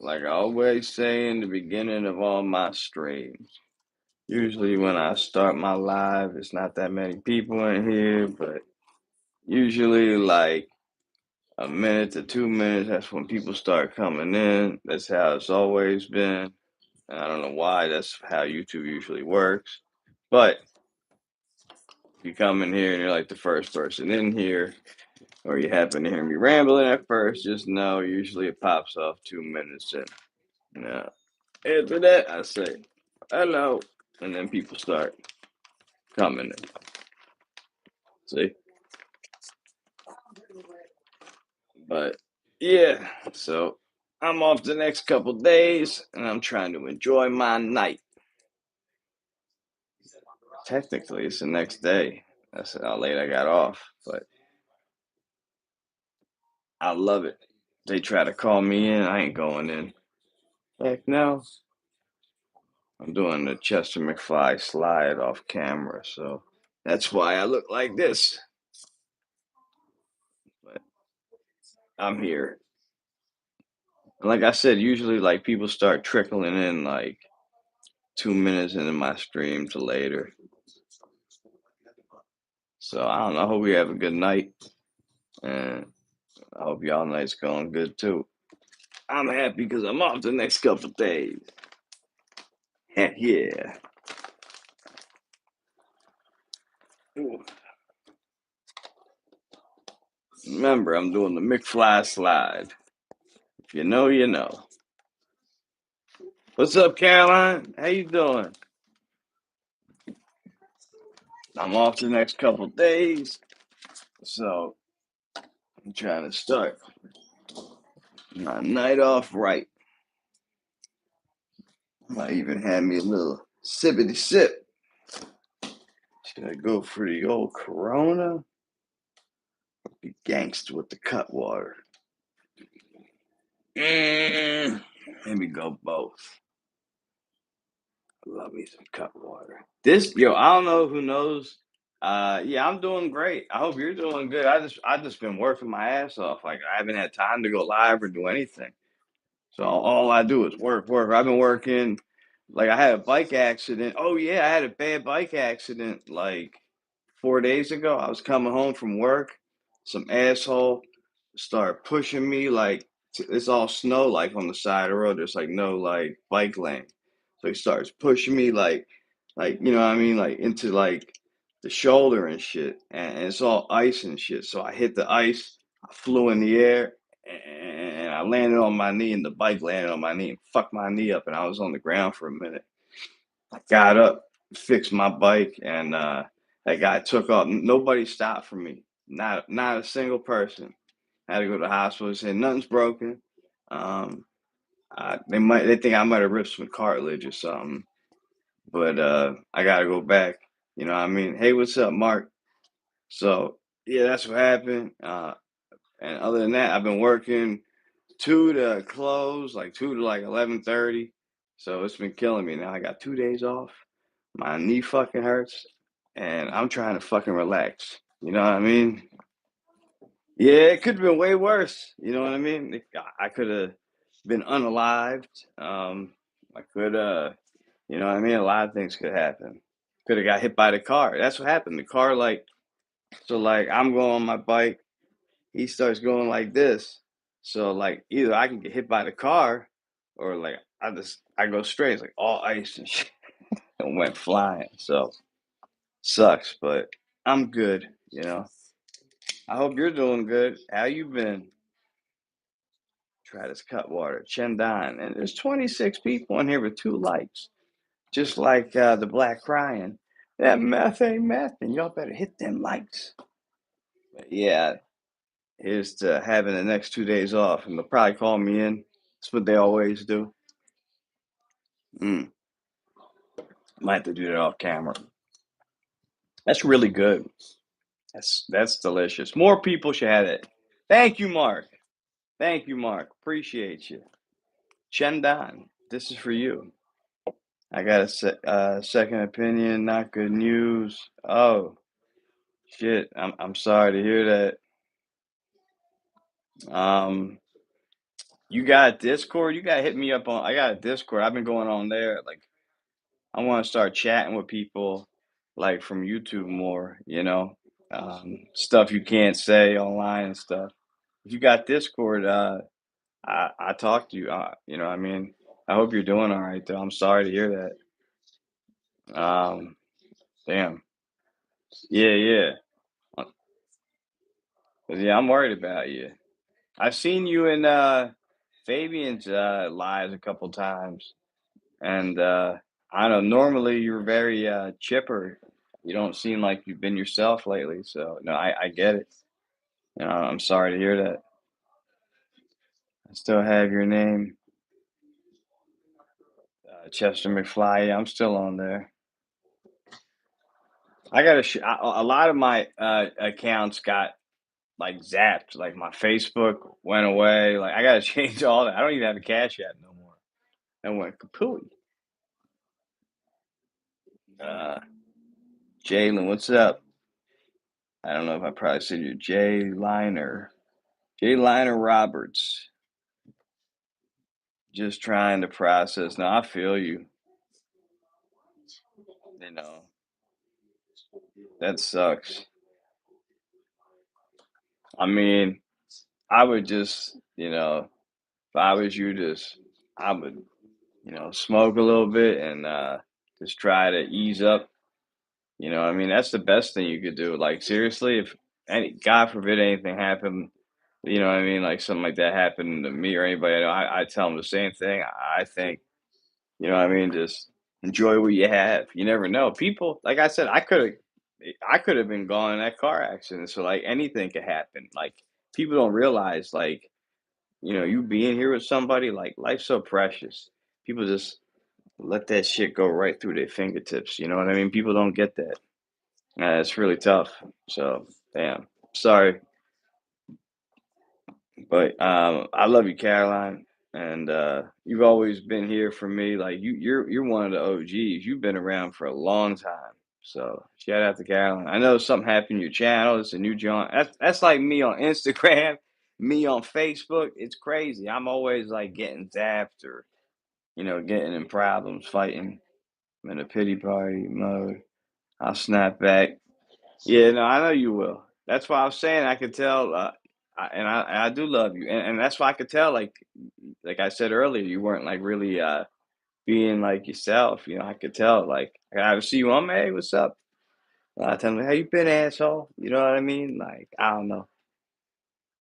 like I always say in the beginning of all my streams, usually when I start my live, it's not that many people in here, but usually like a minute to 2 minutes, that's when people start coming in. That's how it's always been. And I don't know why that's how YouTube usually works. But if you come in here and you're like the first person in here, or you happen to hear me rambling at first, just know usually it pops off 2 minutes in. Now, after that, I say hello, and then people start coming in. See? But yeah, so I'm off the next couple days, and I'm trying to enjoy my night. Technically, it's the next day. That's how late I got off, but I love it. They try to call me in, I ain't going in. Heck no. I'm doing the Chester McFly slide off camera, so that's why I look like this. But I'm here. And like I said, usually like people start trickling in like 2 minutes into my stream to later. So I don't know. I hope we have a good night, and I hope y'all night's going good too. I'm happy because I'm off the next couple days. Heck yeah. Ooh. Remember, I'm doing the McFly slide. If you know, you know. What's up, Caroline? How you doing? I'm off the next couple days, so I'm trying to start my night off right. Might even have me a little sippity sip. Should I go for the old Corona? Be gangster with the cut water. Let me go both. I love me some cut water. I don't know who knows. Yeah, I'm doing great. I hope you're doing good. I just been working my ass off. Like I haven't had time to go live or do anything. So all I do is work, work. I've been working. Like I had a bike accident. Oh yeah, I had a bad bike accident like 4 days ago. I was coming home from work. Some asshole started pushing me like it's all snow like on the side of the road. There's like no like bike lane. So he starts pushing me like you know what I mean, like into like the shoulder and shit. And it's all ice and shit. So I hit the ice. I flew in the air and I landed on my knee, and the bike landed on my knee and fucked my knee up, and I was on the ground for a minute. I got up, fixed my bike, and that guy took off. Nobody stopped for me. Not a single person. I had to go to the hospital. They said nothing's broken. Um, they think I might have ripped some cartilage or something, but I gotta go back. You know what I mean? Hey, what's up, Mark? So yeah, that's what happened. And other than that, I've been working two to close, like two to like 11:30. So it's been killing me. Now I got 2 days off. My knee fucking hurts, and I'm trying to fucking relax. You know what I mean? Yeah, it could have been way worse. You know what I mean? I could have been unalived. I could, you know what I mean? A lot of things could happen. Could have got hit by the car. That's what happened. The car, like, so, like, I'm going on my bike. He starts going like this. So, like, either I can get hit by the car, or like I go straight. It's like all ice and shit, and went flying. So sucks, but I'm good. You know. I hope you're doing good. How you been? Try this Cutwater, Chendan, and there's 26 people in here with 2 likes, just like the Black crying. That meth ain't meth, and y'all better hit them likes. But yeah, here's to having the next 2 days off, and they'll probably call me in. That's what they always do. Mm, might have to do that off camera. That's really good. That's delicious. More people should have it. Thank you, Mark. Thank you, Mark. Appreciate you. Chendan, this is for you. I got a second opinion. Not good news. Oh shit. I'm sorry to hear that. Um, You got Discord? You gotta hit me up on I got a Discord. I've been going on there. Like, I want to start chatting with people like from YouTube more, stuff you can't say online and stuff. If you got Discord, I talk to you. I mean, I hope you're doing all right though. I'm sorry to hear that. Damn. Yeah, yeah. 'Cause, yeah, I'm worried about you. I've seen you in Fabian's lives a couple times. And I don't know, normally you're very chipper. You don't seem like you've been yourself lately. So no, I get it. I'm sorry to hear that. I still have your name, Chester McFly. Yeah, I'm still on there. I got a lot of my accounts got like zapped. Like my Facebook went away. Like I gotta change all that. I don't even have a Cash App no more. That went kapooey. Uh, Jalen, what's up? I don't know if I probably said your J Liner Roberts. Just trying to process. No, I feel you. You know, that sucks. I mean, I would just, if I was you, I would, smoke a little bit and just try to ease up. I mean, that's the best thing you could do. Like, seriously, if God forbid anything happened, what I mean? Like, something like that happened to me or anybody I know, I tell them the same thing. I think, what I mean? Just enjoy what you have. You never know. People, like I said, I could have been gone in that car accident. So like anything could happen. Like people don't realize, like, you being here with somebody, like life's so precious. People just let that shit go right through their fingertips. You know what I mean? People don't get that. It's really tough. So damn. Sorry. But I love you, Caroline, and you've always been here for me. Like you're one of the OGs. You've been around for a long time. So shout out to Caroline. I know something happened to your channel. It's a new John. That's like me on Instagram, me on Facebook. It's crazy. I'm always like getting zapped or getting in problems, fighting. I'm in a pity party mode. I'll snap back. Yeah, no, I know you will. That's why I was saying I could tell, and I do love you, and that's why I could tell, like I said earlier, you weren't like really being like yourself. I could tell. Like I would see you on, hey, what's up? Tell me how you been, asshole. You know what I mean? Like I don't know.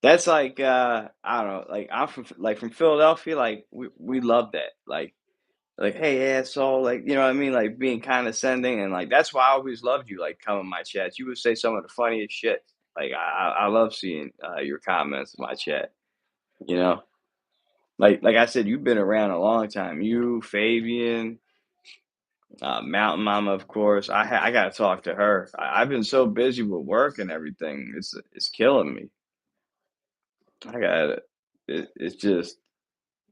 That's like I don't know. Like I'm from Philadelphia. Like we love that. Like, "Hey, asshole," like, you know what I mean? Like, being condescending, and, like, that's why I always loved you, like, coming in my chats. You would say some of the funniest shit. Like, I love seeing, your comments in my chat, you know? Like I said, you've been around a long time. You, Fabian, Mountain Mama, of course. I gotta talk to her. I've been so busy with work and everything. It's killing me. I got it's just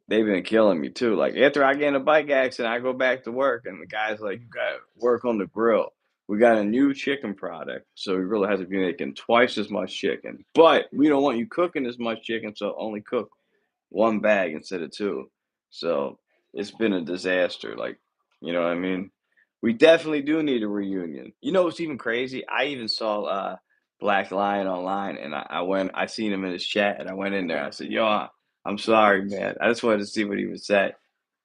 they've been killing me too. Like after I get in a bike accident, I go back to work, and the guy's like, "You got to work on the grill. We got a new chicken product, so we really have to be making twice as much chicken. But we don't want you cooking as much chicken, so only cook one bag instead of two." So it's been a disaster. Like, you know what I mean? We definitely do need a reunion. You know what's even crazy? I even saw Black Lion online, and I seen him in his chat, and I went in there. I said, "Yo, I'm sorry, man. I just wanted to see what he would say."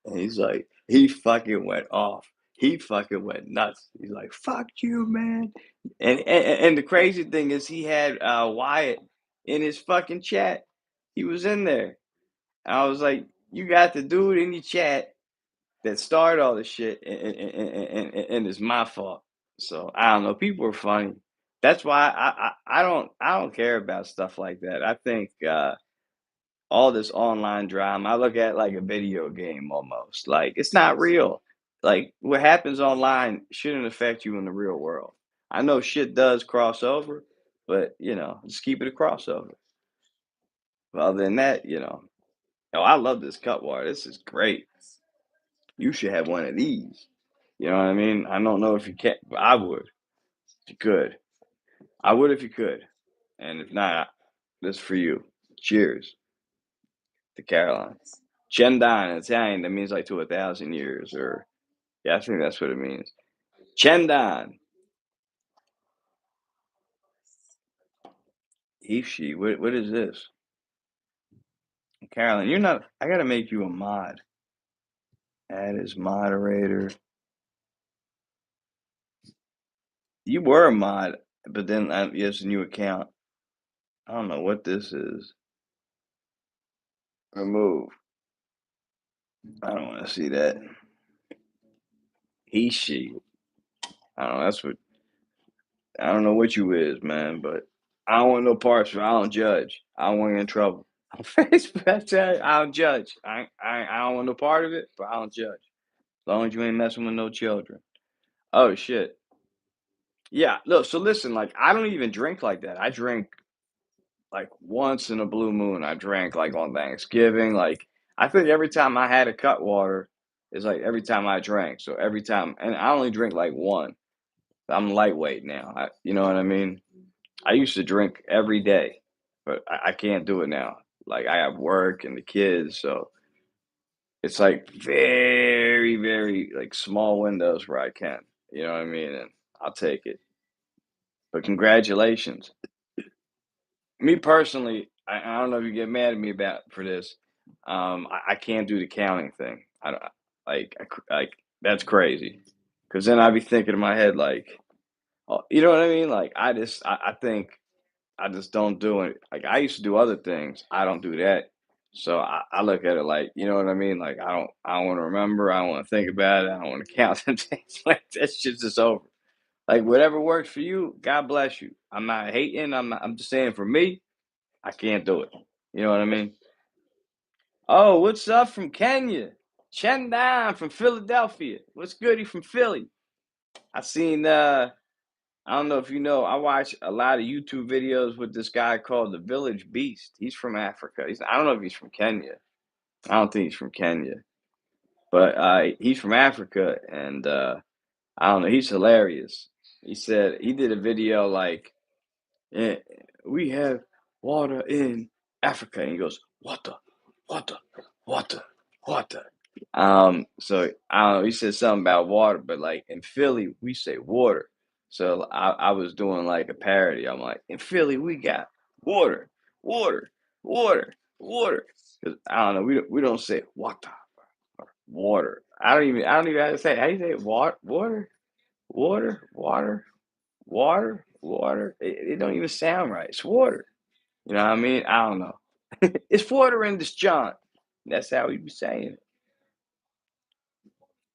And he's like, he fucking went off. He fucking went nuts. He's like, "Fuck you, man." And the crazy thing is, he had Wyatt in his fucking chat. He was in there. And I was like, "You got the dude in your chat that started all this shit, and it's my fault." So I don't know. People are funny. That's why I don't care about stuff like that. I think all this online drama, I look at it like a video game almost. Like it's not real. Like what happens online shouldn't affect you in the real world. I know shit does cross over, but just keep it a crossover. Other than that, oh, I love this cut water. This is great. You should have one of these. You know what I mean? I don't know if you can, but I would if you could. I would if you could. And if not, this for you. Cheers. The Carolines. Cendon in Italian, that means like to 1,000 years, or yeah, I think that's what it means. Cendon. He, what is this? Carolyn, you're not. I gotta make you a mod. Add as moderator. You were a mod, but then it's a new account. I don't know what this is. Remove. I don't want to see that. He, she. I don't know. That's what. I don't know what you is, man. But I don't want no parts. I don't judge. I don't want to get in trouble. On Facebook, I don't judge. I don't want no part of it, but I don't judge. As long as you ain't messing with no children. Oh shit. Yeah. Look. So listen. Like I don't even drink like that. I drink like once in a blue moon. I drank like on Thanksgiving. Like I think every time I had a cut water is like every time I drank. So every time, and I only drink like one. I'm lightweight now. You know what I mean? I used to drink every day, but I can't do it now. Like I have work and the kids, so it's like very, very like small windows where I can. You know what I mean? And I'll take it. But congratulations. Me personally, I don't know if you get mad at me about for this. I can't do the counting thing. I don't like that's crazy. Because then I'd be thinking in my head like, oh, you know what I mean? Like I think I just don't do it. Like I used to do other things. I don't do that. So I look at it like, you know what I mean? Like I don't want to remember. I don't want to think about it. I don't want to count some things. Like that shit's just over. Like whatever works for you, God bless you. I'm not hating. I'm just saying for me, I can't do it. You know what I mean? Oh, what's up from Kenya? Chendan from Philadelphia. What's goody from Philly? I seen I don't know if you know, I watch a lot of YouTube videos with this guy called the Village Beast. He's from Africa. I don't know if he's from Kenya. I don't think he's from Kenya. But he's from Africa and I don't know, he's hilarious. He said he did a video like "Eh, we have water in Africa. And he goes, water, water, water, water. So I don't know, he said something about water, but like in Philly, we say water. So I was doing like a parody. I'm like, in Philly, we got water, water, water, water. Because I don't know, we don't say water or water. I don't even know how to say it. How do you say it? Water, water, water, water, water, water. It don't even sound right. It's water. You know what I mean? I don't know. It's water in this John. That's how we be saying it.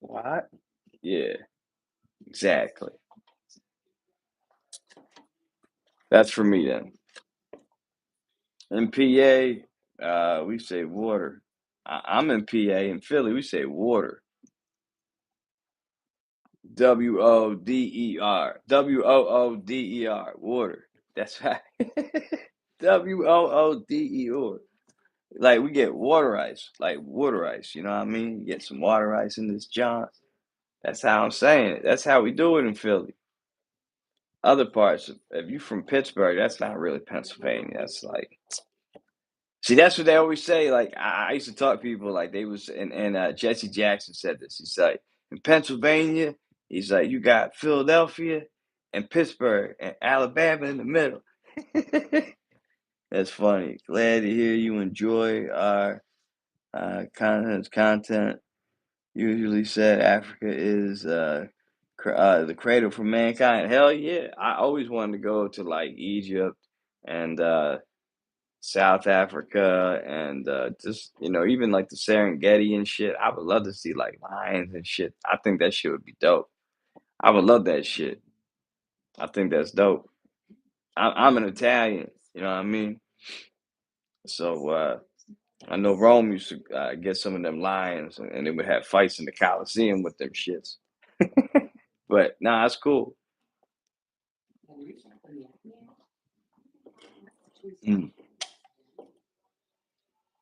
What? Yeah, exactly. That's for me then. In PA, we say water. I'm in PA. In Philly, we say water. WODER. WOODER. Water. That's right. WOODER. Like we get water ice, like water ice. You know what I mean? Get some water ice in this John. That's how I'm saying it. That's how we do it in Philly. Other parts, if you from Pittsburgh, that's not really Pennsylvania. That's like, see, that's what they always say. Like I used to talk to people like they was, and Jesse Jackson said this. He's like, in Pennsylvania, he's like, you got Philadelphia and Pittsburgh and Alabama in the middle. That's funny. Glad to hear you enjoy our content. Usually said Africa is the cradle for mankind. Hell yeah. I always wanted to go to like Egypt and South Africa and just even like the Serengeti and shit. I would love to see like lions and shit. I think that shit would be dope. I would love that shit. I think that's dope. I'm an Italian, you know what I mean? So I know Rome used to get some of them lions, and they would have fights in the Colosseum with them shits. But nah, that's cool. Mm.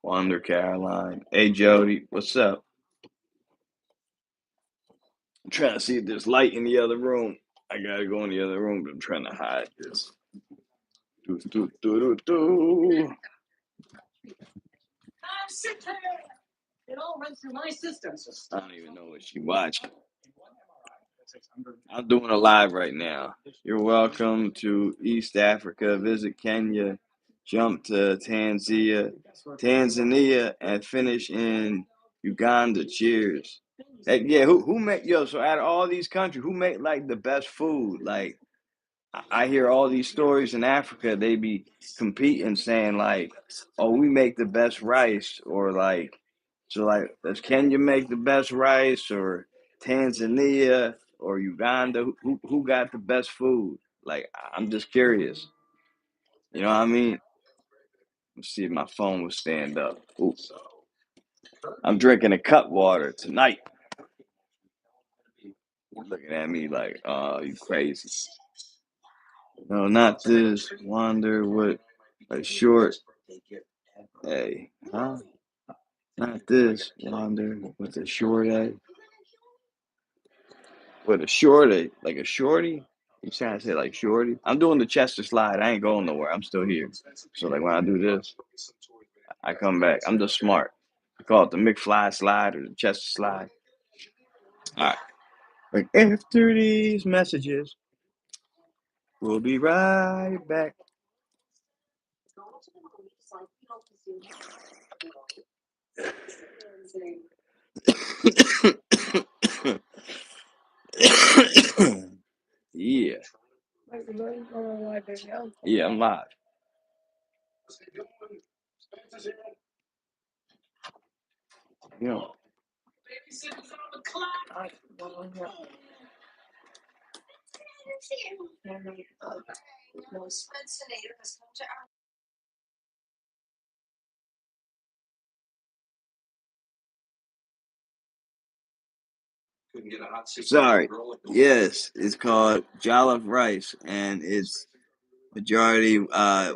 Wonder Caroline. Hey Jody, what's up? I'm trying to see if there's light in the other room. I gotta go in the other room, but I'm trying to hide this. Do, do, do, do, do. I don't even know what she watching. I'm doing a live right now. You're welcome to East Africa. Visit Kenya, jump to Tanzania, and finish in Uganda. Cheers. Hey, yeah, who make so out of all these countries, who make like the best food? Like I hear all these stories in Africa, they be competing saying like, oh, we make the best rice, or like, so like, does Kenya make the best rice, or Tanzania, or Uganda? Who got the best food? Like, I'm just curious. You know what I mean? Let's see if my phone will stand up. Ooh, I'm drinking a cut water tonight. You're looking at me like, oh, you crazy. No, not this. Wonder what a short. Hey, huh? Not this. Wonder with a short A. With a short A, like a shorty. You trying to say like shorty? I'm doing the Chester slide. I ain't going nowhere. I'm still here. So like when I do this, I come back. I'm just smart. I call it the McFly slide or the Chester slide. All right. Like after these messages, we'll be right back. Yeah. Yeah, I'm live. You know. Sorry. Yes, it's called jollof rice, and it's majority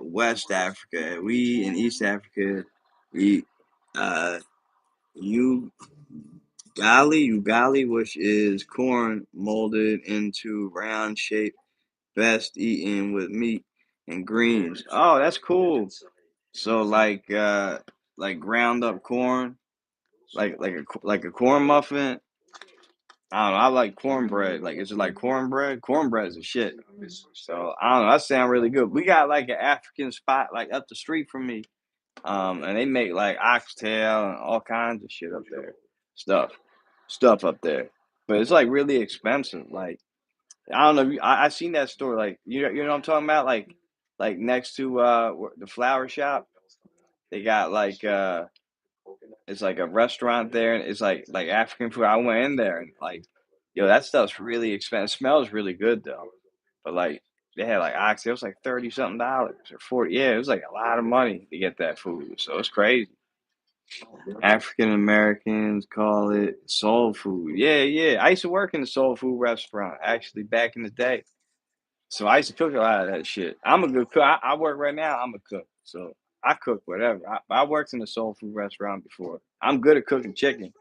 West Africa. We in East Africa eat uh ugali, which is corn molded into round shape, best eaten with meat and greens. Oh, that's cool. So like ground up corn, like a corn muffin. I don't know. I like cornbread. Like, is it like cornbread? Cornbread is a shit. So I don't know. That sound really good. We got like an African spot like up the street from me. And they make like oxtail and all kinds of shit up there. Stuff, stuff up there. But it's like really expensive. Like I don't know. I seen that store. Like you know what I'm talking about. Like next to the flower shop, they got like it's like a restaurant there, and it's like African food. I went in there and like, yo, that stuff's really expensive. It smells really good though. But like they had like oxtail, it was like 30 something dollars or 40. Yeah, it was like a lot of money to get that food. So it's crazy. African Americans call it soul food. Yeah, yeah. I used to work in a soul food restaurant actually back in the day. So I used to cook a lot of that shit. I'm a good cook. I work right now. I'm a cook. So I cook whatever. I worked in a soul food restaurant before. I'm good at cooking chicken.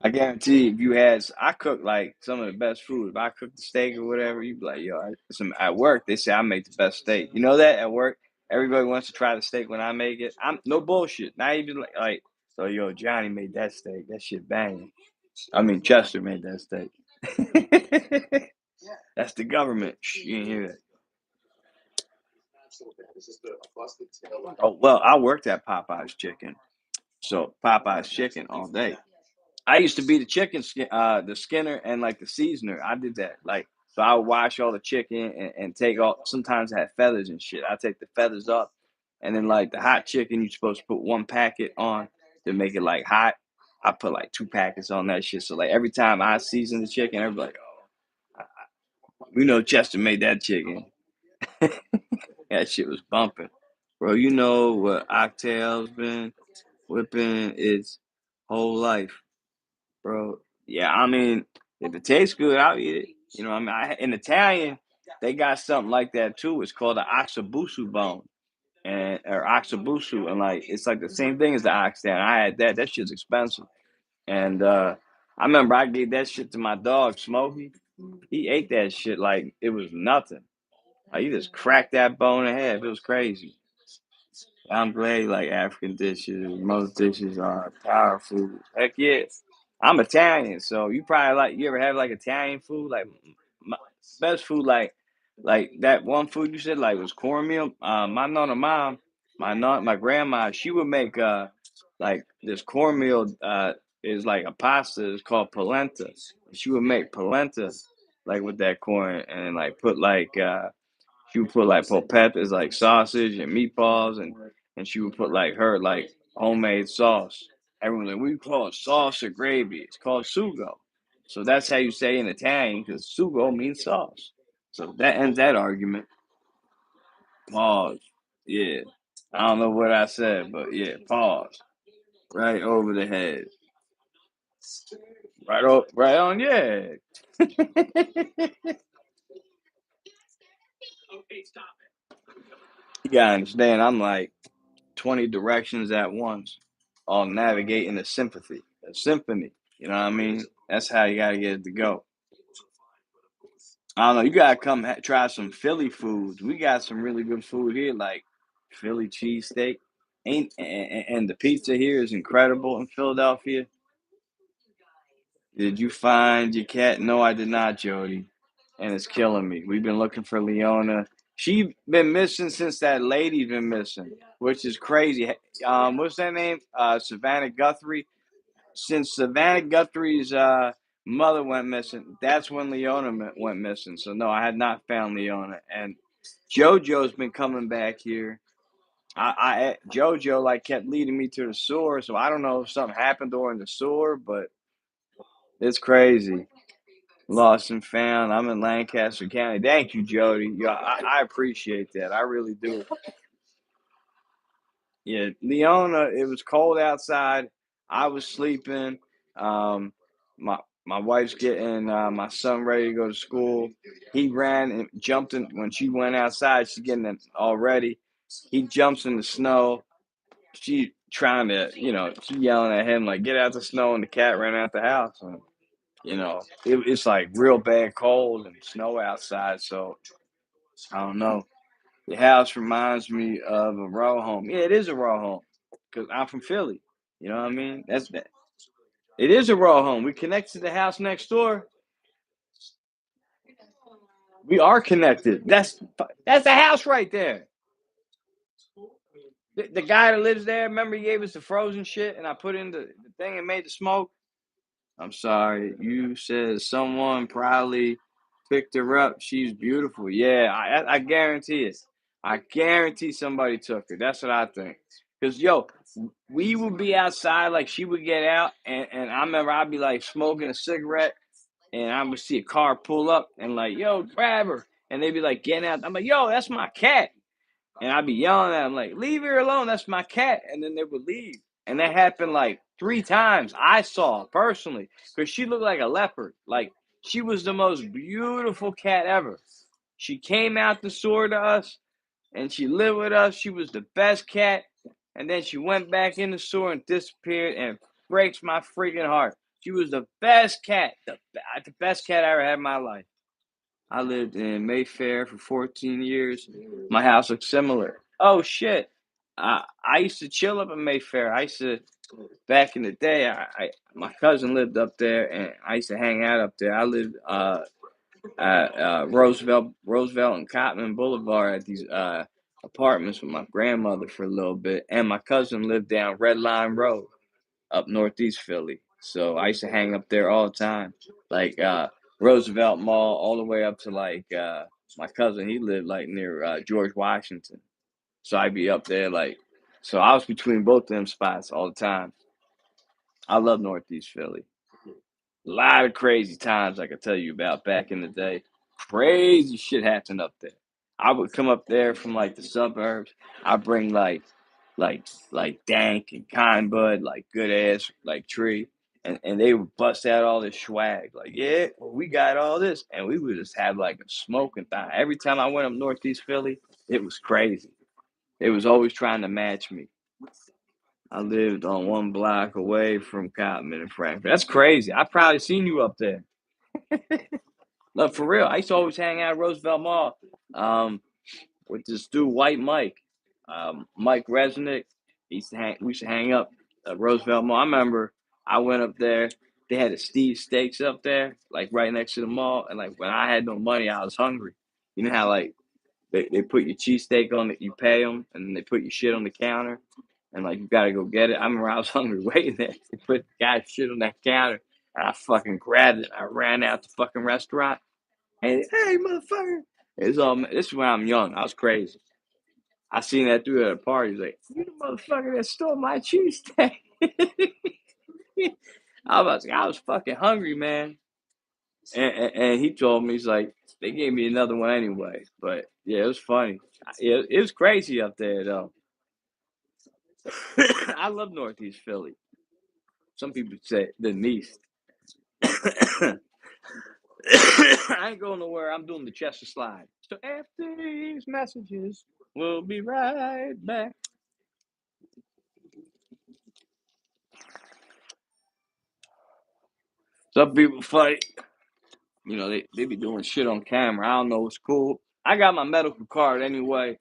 I guarantee if you had, I cook like some of the best food. If I cook the steak or whatever, you'd be like, yo, at work, they say I make the best steak. You know that at work, everybody wants to try the steak when I make it. I'm no bullshit. Not even like so yo, Johnny made that steak. That shit banging. I mean, Chester made that steak. That's the government. Shh, you didn't hear that. Oh, well, I worked at Popeye's Chicken. So Popeye's Chicken all day. I used to be the the skinner and like the seasoner. I did that. Like, so I would wash all the chicken and take all, sometimes it had feathers and shit. I take the feathers up. And then like the hot chicken, you're supposed to put one packet on to make it like hot. I put like two packets on that shit. So like every time I season the chicken, everybody like, oh, we know Chester made that chicken. That shit was bumping. Bro, you know what Octail's been whipping its whole life, bro. Yeah, I mean, if it tastes good, I'll eat it. You know what I mean? In Italian, they got something like that too. It's called the oxabusu bone. And or oxabusu, and like it's like the same thing as the oxtail. And I had that. That shit's expensive. And I remember I gave that shit to my dog, Smokey. He ate that shit like it was nothing. Like, he just cracked that bone in half. It was crazy. I'm glad you like African dishes. Most dishes are power food. Heck yeah. I'm Italian, so you probably like you ever have like Italian food? Like my best food like that one food you said like was cornmeal. My nonna mom, my grandma, she would make like this cornmeal is like a pasta, it's called polenta. She would make polenta like with that corn and like put like she would put like polpettes, like sausage and meatballs, and she would put like her like homemade sauce. Everyone's like, we call it sauce or gravy. It's called sugo. So that's how you say in Italian because sugo means sauce. So that ends that argument. Pause. Yeah. I don't know what I said, but yeah, pause. Right over the head. Right on your head. You gotta understand, I'm like 20 directions at once, all navigating a symphony. You know what I mean? That's how you gotta get it to go. I don't know. You gotta come try some Philly foods. We got some really good food here, like Philly cheesesteak. Ain't and the pizza here is incredible in Philadelphia. Did you find your cat? No, I did not, Jody. And it's killing me. We've been looking for Leona. She been missing since that lady's been missing, which is crazy. What's that name? Savannah Guthrie. Since Savannah Guthrie's mother went missing, that's when Leona went missing. So no, I had not found Leona. And JoJo's been coming back here. JoJo like kept leading me to the sewer, so I don't know if something happened during the sewer, but it's crazy. Lost and found. I'm in Lancaster County. Thank you, Jody. Yeah, I appreciate that. I really do. Yeah, Leona, it was cold outside. I was sleeping. Um, my wife's getting my son ready to go to school. He ran and jumped in when she went outside. She's getting it all ready. He jumps in the snow. She trying to, she yelling at him like, "Get out the snow!" And the cat ran out the house. And it's like real bad cold and snow outside. So I don't know. The house reminds me of a row home. Yeah, it is a row home because I'm from Philly. You know what I mean? That's that. It is a row home. We connect to the house next door. We are connected. That's the house right there. The guy that lives there, remember he gave us the frozen shit and I put in the thing and made the smoke? I'm sorry. You said someone probably picked her up. She's beautiful. Yeah, I guarantee it. I guarantee somebody took her. That's what I think. Cause yo, we would be outside, like she would get out, and I remember I'd be like smoking a cigarette, and I would see a car pull up, and like, yo, grab her, and they'd be like getting out. I'm like, yo, that's my cat. And I'd be yelling at them like, "Leave her alone, that's my cat." And then they would leave. And that happened like 3 times I saw personally. Because she looked like a leopard. Like she was the most beautiful cat ever. She came out the sewer to us and she lived with us. She was the best cat. And then she went back in the sewer and disappeared and breaks my freaking heart. She was the best cat. The best cat I ever had in my life. I lived in Mayfair for 14 years. My house looks similar. Oh shit. I used to chill up in Mayfair. I used to back in the day. My cousin lived up there, and I used to hang out up there. I lived at Roosevelt and Cotman Boulevard at these apartments with my grandmother for a little bit, and my cousin lived down Red Line Road up northeast Philly. So I used to hang up there all the time, like Roosevelt Mall, all the way up to like my cousin. He lived like near George Washington, so I'd be up there like. So I was between both of them spots all the time. I love northeast Philly. A lot of crazy times I could tell you about back in the day. Crazy shit happened up there. I would come up there from like the suburbs. I bring like dank and kind bud, like good ass like tree. And they would bust out all this swag, like, yeah, well, we got all this. And we would just have like a smoking thing. Every time I went up northeast Philly, it was crazy. It was always trying to match me. I lived on one block away from Cotman and Frankfurt. That's crazy. I probably seen you up there. No, for real. I used to always hang out at Roosevelt Mall with this dude, White Mike. Mike Resnick. We used to hang up at Roosevelt Mall. I remember I went up there. They had a Steve Steaks up there, like right next to the mall. And like when I had no money, I was hungry. You know how like they put your cheesesteak on it, you pay them, and then they put your shit on the counter, and like you gotta go get it. I remember I was hungry waiting there. They put the guy's shit on that counter, and I fucking grabbed it. I ran out the fucking restaurant, and hey, motherfucker, it's all. This is when I'm young. I was crazy. I seen that dude at a party. He's like, "You the motherfucker that stole my cheesesteak." I was fucking hungry, man. And he told me, he's like, they gave me another one anyway. But yeah, it was funny. It was crazy up there though. I love Northeast Philly. Some people say the East. I ain't going nowhere. I'm doing the Chester slide. So after these messages, we'll be right back. Some people fight. You know, they be doing shit on camera. I don't know what's cool. I got my medical card anyway.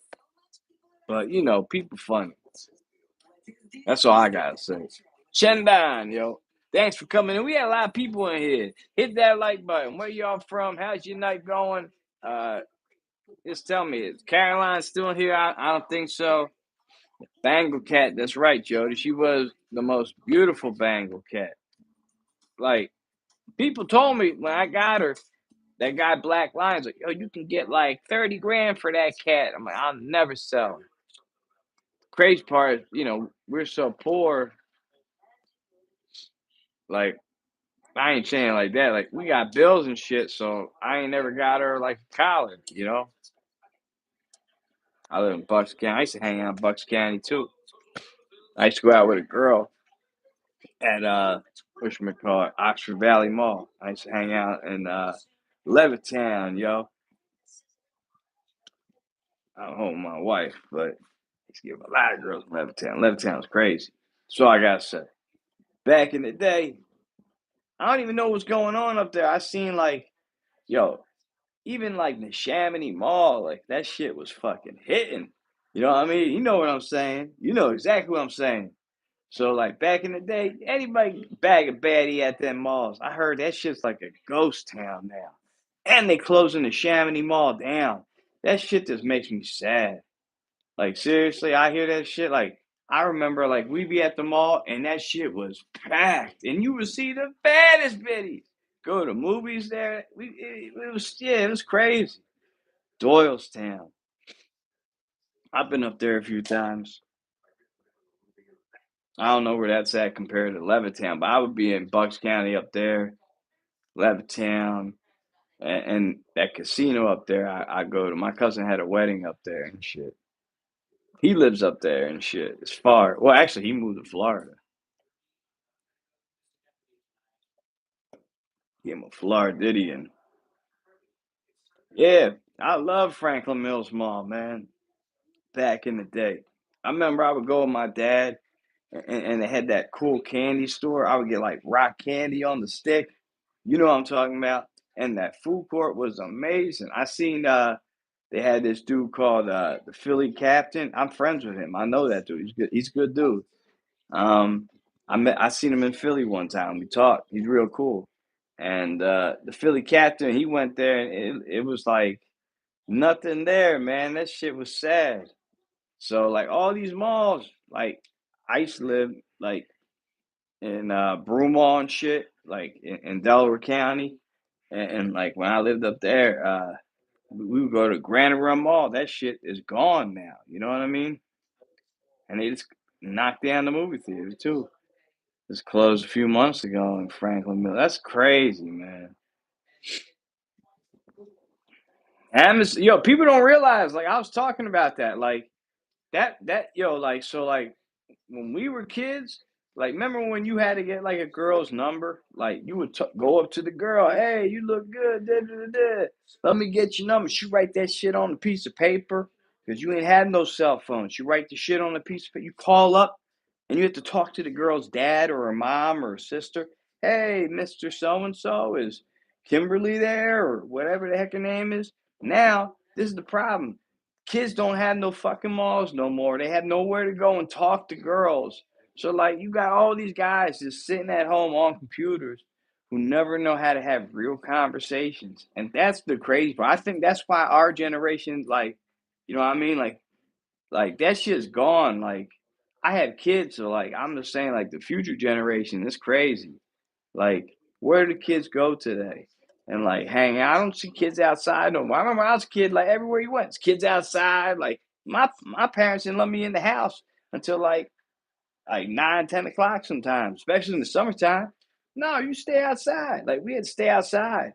But you know, people funny. That's all I gotta say. Shendan, yo. Thanks for coming in. We had a lot of people in here. Hit that like button. Where y'all from? How's your night going? Uh, just tell me, is Caroline still here? I don't think so. Bengal cat, that's right, Jody. She was the most beautiful Bengal cat. Like, people told me when I got her, that guy Black Lions, like, yo, you can get like 30 grand for that cat. I'm like, I'll never sell her. Crazy part is, you know, we're so poor. Like, I ain't saying like that. Like, we got bills and shit, so I ain't never got her like a collar, you know? I live in Bucks County. I used to hang out in Bucks County too. I used to go out with a girl at whatchamacallit, Oxford Valley Mall. I used to hang out in Levittown, yo. I don't hold my wife, but I used to give a lot of girls in Levittown. Levittown's crazy. So I gotta say. Back in the day, I don't even know what's going on up there. I seen like, yo, even like the Chamonix Mall, like that shit was fucking hitting. You know what I mean? You know what I'm saying? You know exactly what I'm saying. So like back in the day, anybody bag a baddie at them malls. I heard that shit's like a ghost town now. And they closing the Chamonix Mall down. That shit just makes me sad. Like seriously, I hear that shit. Like I remember like we be at the mall and that shit was packed. And you would see the baddest biddies. Go to movies there. It was yeah, it was crazy. Doylestown. I've been up there a few times. I don't know where that's at compared to Levittown, but I would be in Bucks County up there, Levittown, and that casino up there. I go to. My cousin had a wedding up there and shit. He lives up there and shit. It's far. Well, actually, he moved to Florida. I'm a Floridian. Yeah, I love Franklin Mills Mall, man. Back in the day, I remember I would go with my dad, and they had that cool candy store. I would get like rock candy on the stick. You know what I'm talking about? And that food court was amazing. I seen they had this dude called the Philly Captain. I'm friends with him. I know that dude. He's good. He's a good dude. Um, I seen him in Philly one time. We talked. He's real cool. And the Philly Captain, he went there, and it was like nothing there, man. That shit was sad. So like all these malls, like I used to live like in Broomall and shit, like in Delaware County, and like when I lived up there, we would go to Granite Run Mall. That shit is gone now. You know what I mean? And they just knocked down the movie theater too. Just closed a few months ago in Franklin Mill. That's crazy, man. Amazon, yo, people don't realize. Like I was talking about that, like that yo, like so, like when we were kids, like remember when you had to get like a girl's number? Like you would go up to the girl, hey, you look good, da, da, da, da. Let me get your number. She write that shit on a piece of paper because you ain't had no cell phone. She write the shit on a piece of paper. You call up and you have to talk to the girl's dad or her mom or her sister. Hey, Mister So and So, is Kimberly there or whatever the heck her name is? Now this is the problem. kids don't have no fucking malls no more. They have nowhere to go and talk to girls. So like you got all these guys just sitting at home on computers who never know how to have real conversations. And that's the crazy part. I think that's why our generation, like, you know what I mean? Like that shit's gone. Like I have kids, so like I'm just saying, like the future generation is crazy. Like, where do kids go today? And like hang out. I don't see kids outside no more. I remember I was a kid, like everywhere you went, it's kids outside. Like my parents didn't let me in the house until like 9, 10 o'clock sometimes, especially in the summertime. No, you stay outside. Like we had to stay outside.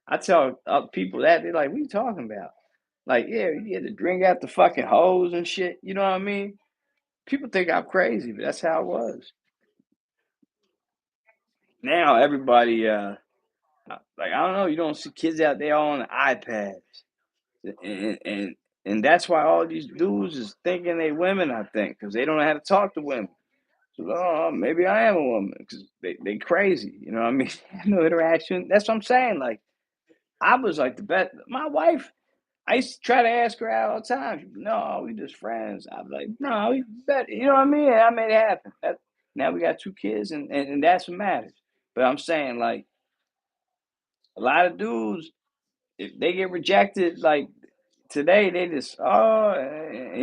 I tell people that they're like, "What are you talking about?" Like, yeah, you had to drink out the fucking hose and shit. You know what I mean? People think I'm crazy, but that's how it was. Now everybody, like I don't know, you don't see kids out there on iPads, and that's why all these dudes is thinking they women. I think because they don't know how to talk to women. So oh, maybe I am a woman because they crazy. You know what I mean? No interaction. That's what I'm saying. Like I was like the best. My wife. I used to try to ask her out all the time. She'd be, no, we just friends. I'm like, no, we better. You know what I mean? I made it happen. Now we got 2 kids, and that's what matters. But I'm saying, like, a lot of dudes, if they get rejected, like today, they just, you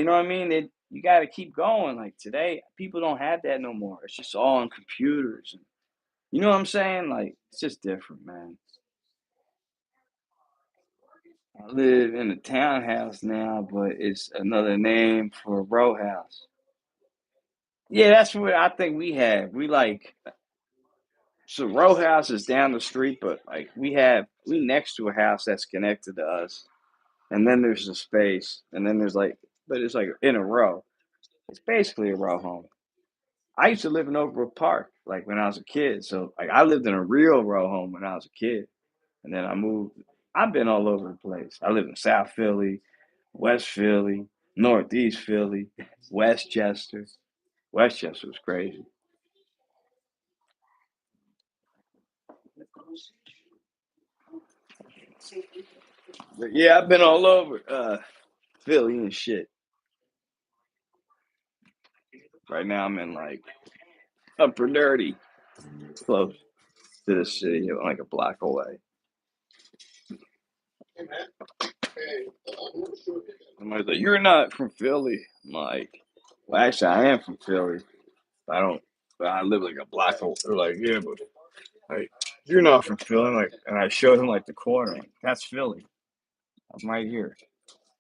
know what I mean? You got to keep going. Like today, people don't have that no more. It's just all on computers. You know what I'm saying? Like, it's just different, man. I live in a townhouse now, but it's another name for a row house. Yeah, that's what I think we have. We like so row house is down the street, but like we next to a house that's connected to us, and then there's a space, and then there's like, but it's like in a row. It's basically a row home. I used to live in Overbrook Park, like when I was a kid. So like I lived in a real row home when I was a kid, and then I moved. I've been all over the place. I lived in South Philly, West Philly, Northeast Philly, Westchester. Westchester was crazy. But yeah, I've been all over Philly and shit. Right now I'm in like Upper Dirty, close to the city, like a block away. Somebody's like, "You're not from Philly." I'm like, "Well, actually, I am from Philly. I don't. But I live like a block away." They're like, "Yeah, but like, you're not from Philly." I'm like, and I showed him like the corner. Like, that's Philly. I'm right here.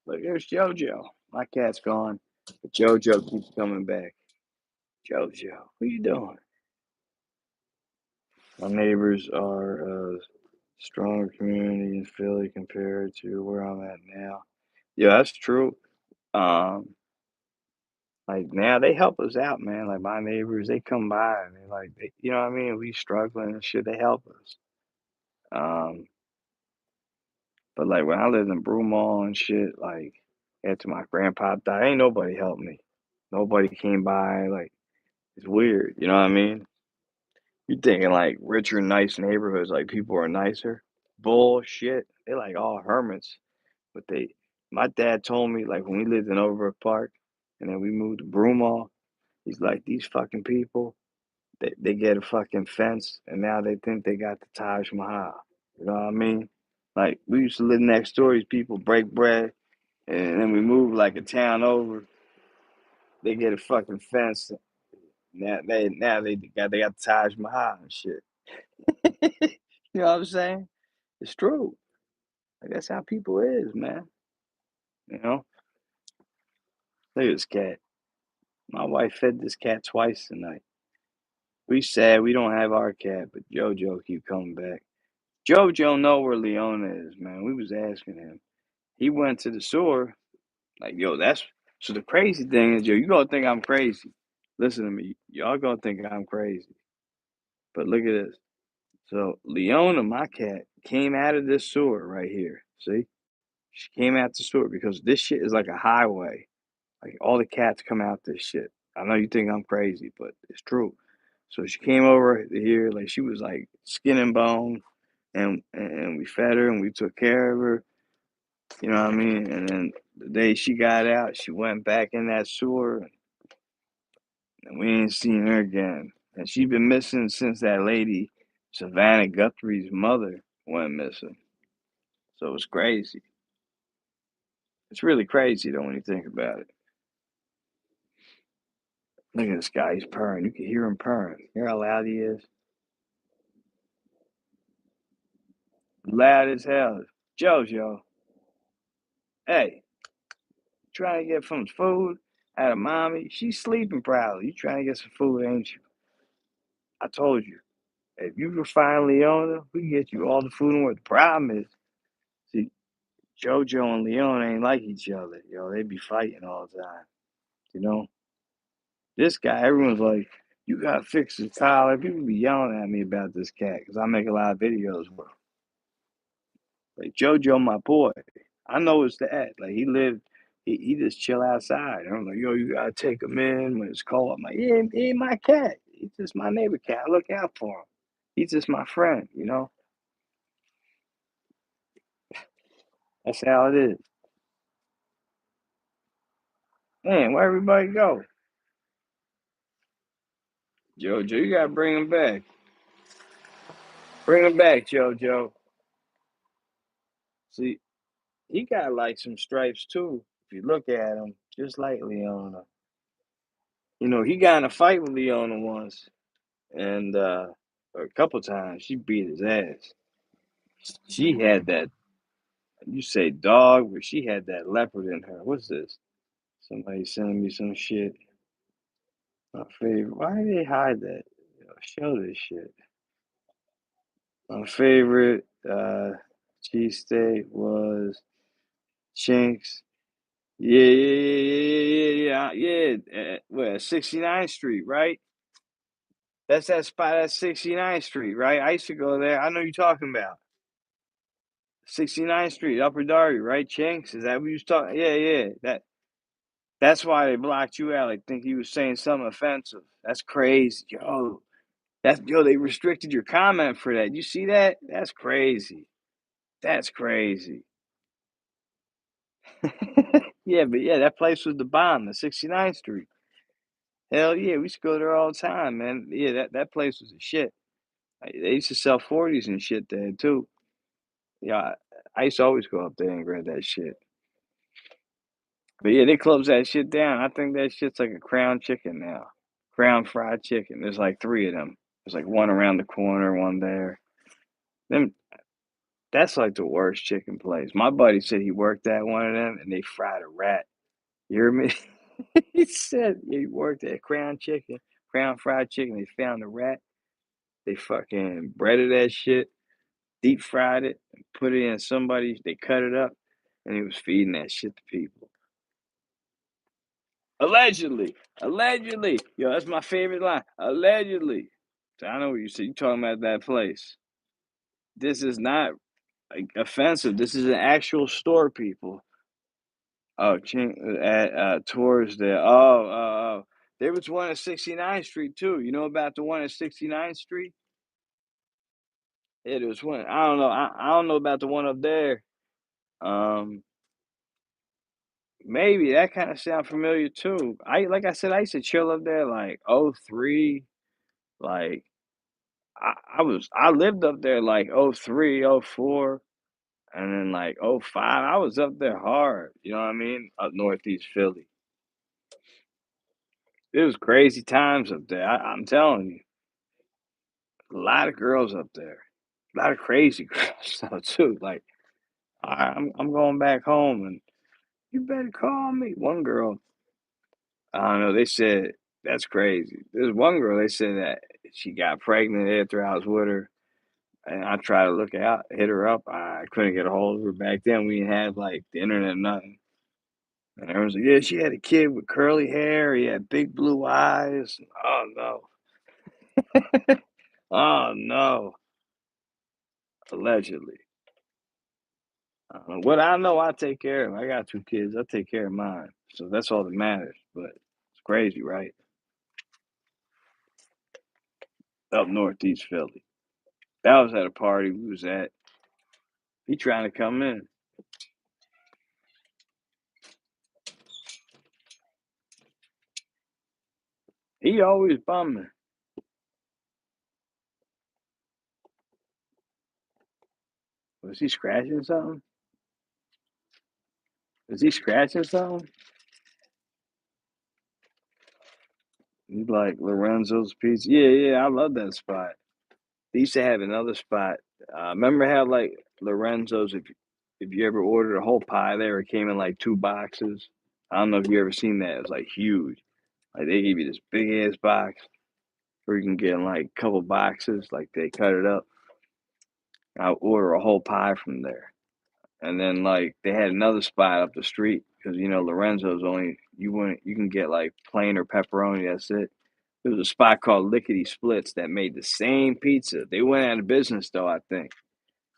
Like, there's JoJo. My cat's gone, but JoJo keeps coming back. JoJo, what you doing? My neighbors are a stronger community in Philly compared to where I'm at now. Yeah, that's true. Um, like now they help us out, man. Like my neighbors, they come by and you know what I mean? We struggling and shit, they help us. Um, but like when I lived in Broomall and shit, like after my grandpa died, ain't nobody helped me. Nobody came by. Like it's weird, you know what I mean? You thinking like richer, nice neighborhoods, like people are nicer. Bullshit. They like all hermits. But my dad told me like when we lived in Overbrook Park and then we moved to Broomall, he's like, these fucking people, they get a fucking fence and now they think they got the Taj Mahal. You know what I mean? Like we used to live next door, these people break bread and then we moved like a town over, they get a fucking fence. Now they got the Taj Mahal and shit. You know what I'm saying? It's true. Like that's how people is, man. You know? Look at this cat. My wife fed this cat twice tonight. We sad we don't have our cat, but JoJo keep coming back. JoJo know where Leona is, man. We was asking him. He went to the sewer. Like, yo, that's so the crazy thing is, yo, you gonna think I'm crazy. Listen to me. Y'all gonna think I'm crazy. But look at this. So Leona, my cat, came out of this sewer right here. See? She came out the sewer because this shit is like a highway. Like all the cats come out this shit. I know you think I'm crazy, but it's true. So she came over here, like she was like skin and bone, and we fed her and we took care of her. You know what I mean? And then the day she got out, she went back in that sewer, and we ain't seen her again. And she been missing since that lady, Savannah Guthrie's mother, went missing. So it's crazy. It's really crazy though when you think about it. Look at this guy, he's purring. You can hear him purring. You hear how loud he is? Loud as hell. Jojo, hey, trying to get some food out of mommy? She's sleeping probably. You trying to get some food, ain't you? I told you. If you can find Leona, we can get you all the food in the world. The problem is, see, JoJo and Leona ain't like each other. Yo, they be fighting all the time. You know? This guy, everyone's like, you gotta fix his collar. People be yelling at me about this cat because I make a lot of videos with him. Like JoJo, my boy. I know it's that. Like he just chill outside. And I'm like, yo, you gotta take him in when it's cold. I'm like, yeah, he ain't my cat. He's just my neighbor cat. I look out for him. He's just my friend, you know? That's how it is. Man, where everybody go? JoJo, you gotta bring him back. Bring him back, JoJo. See, he got like some stripes too. If you look at him, just like Leona. You know, he got in a fight with Leona once, and a couple times she beat his ass. She had that. You say dog, but she had that leopard in her. What's this? Somebody sending me some shit. My favorite. Why did they hide that? Yo, show this shit. My favorite cheesesteak was Chinks. Yeah. Where 69th Street, right? That's that spot at 69th Street, right? I used to go there. I know you're talking about 69th Street, Upper Darby, right? Chinks, is that what you was talking? Yeah. That's why they blocked you out. I think you was saying something offensive. That's crazy, yo. They restricted your comment for that. You see that? That's crazy. That's crazy. Yeah, but yeah, that place was the bomb, the 69th Street. Hell yeah, we used to go there all the time, man. Yeah, that place was a shit. They used to sell 40s and shit there too. Yeah, I used to always go up there and grab that shit. But yeah, they closed that shit down. I think that shit's like a Crown Chicken now. Crown Fried Chicken. There's like three of them. There's like one around the corner, one there. Them that's like the worst chicken place. My buddy said he worked at one of them and they fried a rat. You hear me? He said he worked at Crown Fried Chicken. They found a rat. They fucking breaded that shit, deep fried it, and put it in somebody. They cut it up, and he was feeding that shit to people. Allegedly, allegedly. Yo, that's my favorite line. Allegedly. So I know what you said. You talking about that place? This is not like offensive. This is an actual store, people. Oh, at towards the there was one at 69th Street too. You know about the one at 69th Street? Yeah, there was one. I don't know. I don't know about the one up there. Um, Maybe that kind of sound familiar too. Like I said, I used to chill up there like '03. Like I lived up there like '03, '04, and then like '05. I was up there hard. You know what I mean? Up northeast Philly. It was crazy times up there. I'm telling you, a lot of girls up there, a lot of crazy girls though too. Like I'm going back home, and you better call me. One girl, I don't know. They said that's crazy. There's one girl. They said that she got pregnant after I was with her, and I tried to look out, hit her up. I couldn't get a hold of her back then. We didn't have like the internet, nothing. And everyone's like, "Yeah, she had a kid with curly hair. He had big blue eyes." Oh no! Oh no! Allegedly. What I know, I take care of. I got two kids. I take care of mine, so that's all that matters. But it's crazy, right? Up northeast Philly. That was at a party we was at. He trying to come in. He always bumming. Was he scratching something? Was he scratching something? He's like Lorenzo's Pizza. Yeah, yeah, I love that spot. They used to have another spot. Remember how like Lorenzo's, if you ever ordered a whole pie there, it came in like two boxes. I don't know if you ever seen that. It was like huge. Like they give you this big ass box where you can get in like a couple boxes. Like they cut it up. I order a whole pie from there. And then like they had another spot up the street because you know Lorenzo's only you can get like plain or pepperoni. That's it. There was a spot called Lickety Splits that made the same pizza. They went out of business though, I think.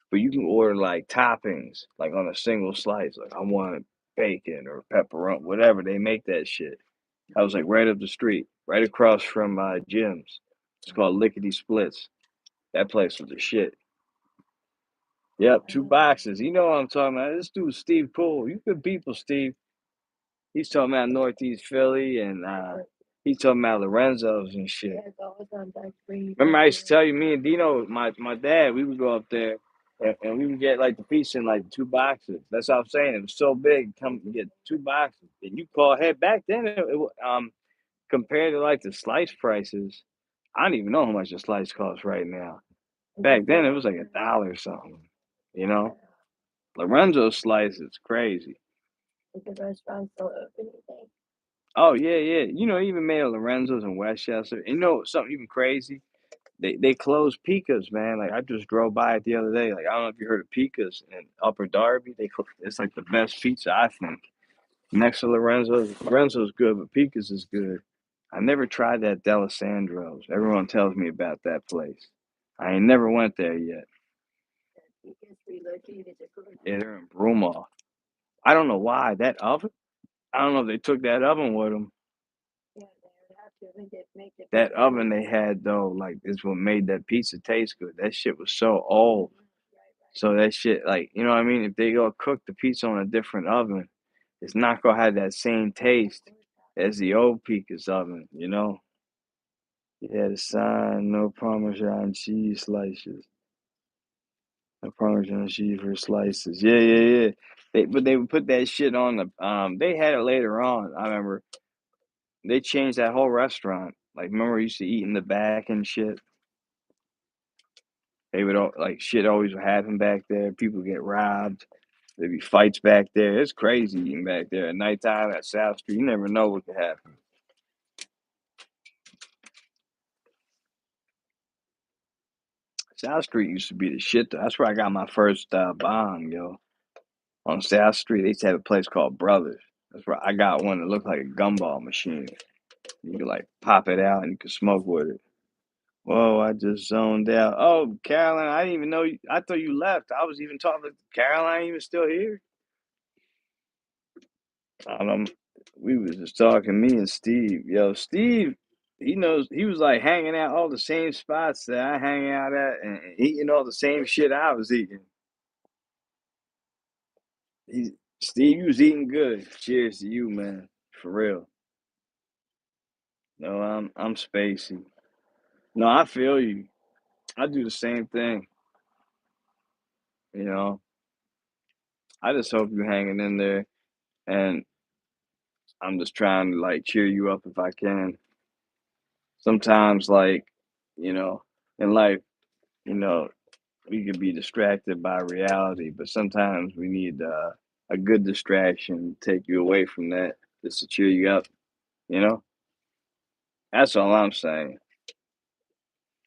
But you can order like toppings, like on a single slice. Like I want bacon or pepperoni, whatever. They make that shit. I was like right up the street, right across from Jim's. It's called Lickety Splits. That place was the shit. Yep, two boxes. You know what I'm talking about. This dude Steve Poole. You good people, Steve. He's talking about Northeast Philly and he's talking about Lorenzo's and shit. Remember I used to tell you, me and Dino, my dad, we would go up there and we would get like the pizza in like two boxes. That's what I'm saying. It was so big, come and get two boxes. And you call ahead back then compared to like the slice prices, I don't even know how much a slice costs right now. Back then it was like $1 or something, you know? Lorenzo's slice is crazy. Oh yeah, yeah. You know, even made a Lorenzo's in Westchester. You know something even crazy? They closed Pika's, man. Like I just drove by it the other day. Like I don't know if you heard of Pika's in Upper Darby. It's like the best pizza I think. Next to Lorenzo's. Lorenzo's good, but Pika's is good. I never tried that Delisandro's. Everyone tells me about that place. I ain't never went there yet. Yeah, they're in Broomall. I don't know why that oven. I don't know if they took that oven with them. That oven they had though, like is what made that pizza taste good. That shit was so old. So that shit, like, you know what I mean? If they go cook the pizza on a different oven, it's not gonna have that same taste as the old Pika's oven, you know? Yeah, the sign, no Parmesan cheese slices. No Parmesan cheese for slices. Yeah, yeah, yeah. But they would put that shit on the they had it later on. I remember they changed that whole restaurant. Like remember we used to eat in the back and shit. They would like shit always would happen back there. People get robbed. There'd be fights back there. It's crazy eating back there at nighttime at South Street. You never know what could happen. South Street used to be the shit though. That's where I got my first bomb, yo. On South Street, they used to have a place called Brothers. That's where I got one that looked like a gumball machine. You could like pop it out and you could smoke with it. Whoa, I just zoned out. Oh, Caroline, I didn't even know you. I thought you left. I was even talking to Caroline, even still here. I don't know. We was just talking, me and Steve. Yo, Steve, he knows he was like hanging out all the same spots that I hang out at and eating all the same shit I was eating. He, Steve, you was eating good. Cheers to you, man. For real. No, I'm spacey. No, I feel you. I do the same thing. You know, I just hope you're hanging in there, and I'm just trying to like cheer you up if I can. Sometimes, like, you know, in life, you know, we could be distracted by reality, but sometimes we need a good distraction to take you away from that, just to cheer you up. You know, that's all I'm saying.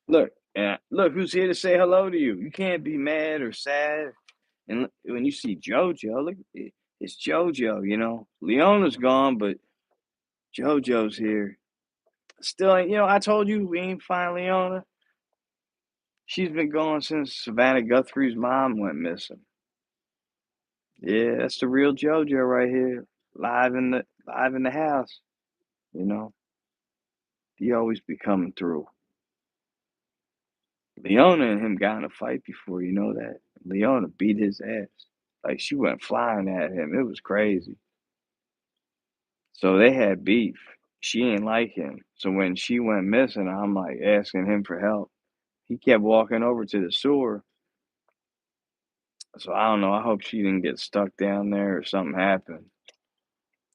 Look, and look, who's here to say hello to you? You can't be mad or sad. And when you see JoJo, look, it's JoJo. You know, Leona's gone, but JoJo's here. Still ain't. You know, I told you we ain't find Leona. She's been gone since Savannah Guthrie's mom went missing. Yeah, that's the real JoJo right here, live in the house. You know, he always be coming through. Leona and him got in a fight before. You know that Leona beat his ass. Like she went flying at him. It was crazy. So they had beef. she ain't like him. So when she went missing, I'm like asking him for help. He kept walking over to the sewer. So I don't know. I hope she didn't get stuck down there or something happened.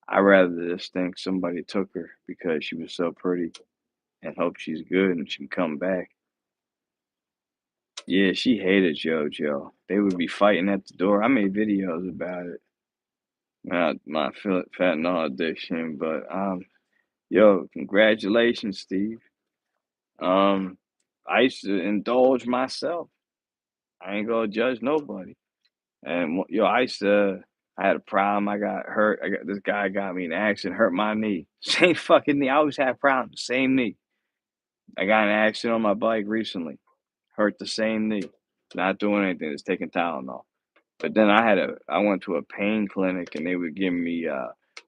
I rather just think somebody took her because she was so pretty and hope she's good and she can come back. Yeah, she hated JoJo. They would be fighting at the door. I made videos about it. My fentanyl addiction, but yo, congratulations, Steve. Um, I used to indulge myself. I ain't gonna judge nobody. And yo, I had a problem. I got hurt. This guy got me in an accident, hurt my knee. Same fucking knee. I always have problems. Same knee. I got in an accident on my bike recently. Hurt the same knee. Not doing anything. Just taking Tylenol. But then I went to a pain clinic and they would give me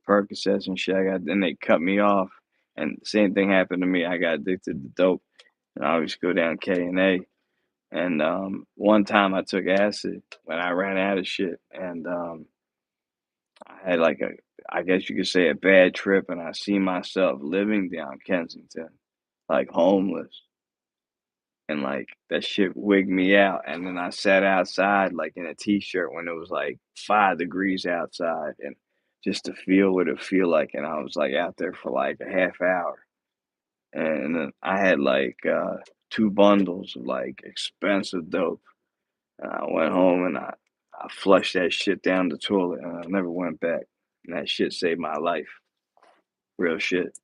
Percocets and shit. Then they cut me off, and the same thing happened to me. I got addicted to dope, and I always go down K&A. And one time I took acid when I ran out of shit, and I had like I guess you could say a bad trip, and I see myself living down Kensington, like homeless, and like that shit wigged me out. And then I sat outside like in a t-shirt when it was like 5 degrees outside, and just to feel what it feel like. And I was like out there for like a half hour, and then I had like 2 bundles of like expensive dope. And I went home and I flushed that shit down the toilet, and I never went back. And that shit saved my life. Real shit.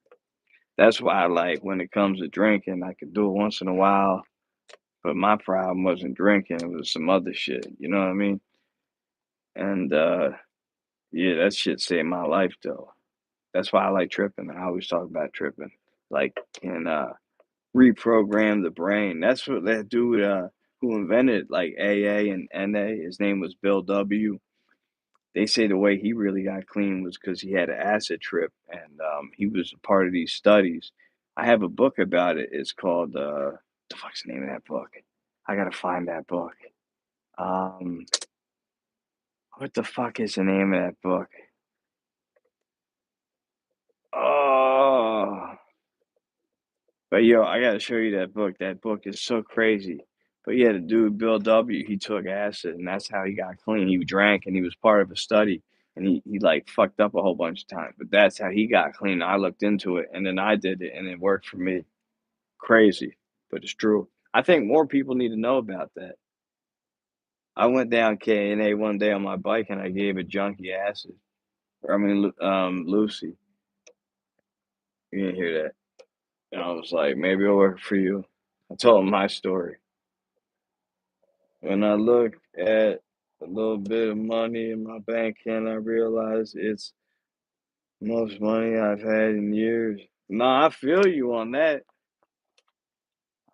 That's why, like, when it comes to drinking, I could do it once in a while. But my problem wasn't drinking, it was some other shit. You know what I mean? And yeah, that shit saved my life though. That's why I like tripping. I always talk about tripping. Like, and reprogram the brain. That's what that dude who invented like AA and NA, his name was Bill W. They say the way he really got clean was because he had an acid trip, and he was a part of these studies. I have a book about it. It's called the fuck's the name of that book? I gotta find that book. Um, what the fuck is the name of that book? Oh, but yo, I gotta show you that book. That book is so crazy. But yeah, the dude Bill W. He took acid, and that's how he got clean. He drank, and he was part of a study, and he like fucked up a whole bunch of times. But that's how he got clean. I looked into it, and then I did it, and it worked for me. Crazy, but it's true. I think more people need to know about that. I went down K&A one day on my bike, and I gave a junkie acid. Lucy. You didn't hear that. And I was like, maybe it'll work for you. I told him my story. When I look at a little bit of money in my bank account, I realize it's the most money I've had in years. No, I feel you on that.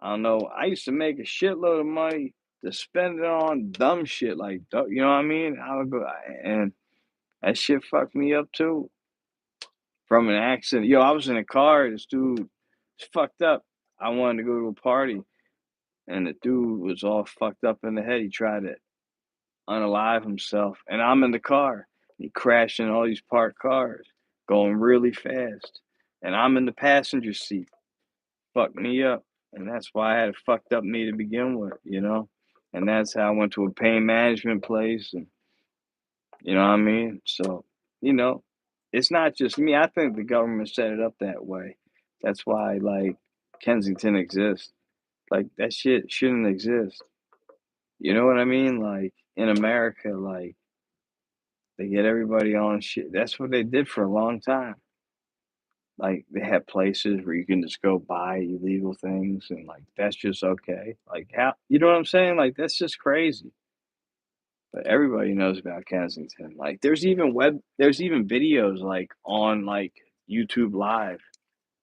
I don't know. I used to make a shitload of money to spend it on dumb shit like, you know what I mean? I would go, and that shit fucked me up too from an accident. Yo, I was in a car. This dude was fucked up. I wanted to go to a party, and the dude was all fucked up in the head. He tried to unalive himself, and I'm in the car. He crashed in all these parked cars, going really fast, and I'm in the passenger seat. Fucked me up, and that's why I had a fucked up knee to begin with, you know. And that's how I went to a pain management place, and you know what I mean. So, you know, it's not just me. I think the government set it up that way. That's why, like, Kensington exists. Like that shit shouldn't exist. You know what I mean? Like in America, like they get everybody on shit. That's what they did for a long time. Like they have places where you can just go buy illegal things and like that's just okay. Like how you know what I'm saying? Like that's just crazy. But everybody knows about Kensington. Like there's even videos like on like YouTube Live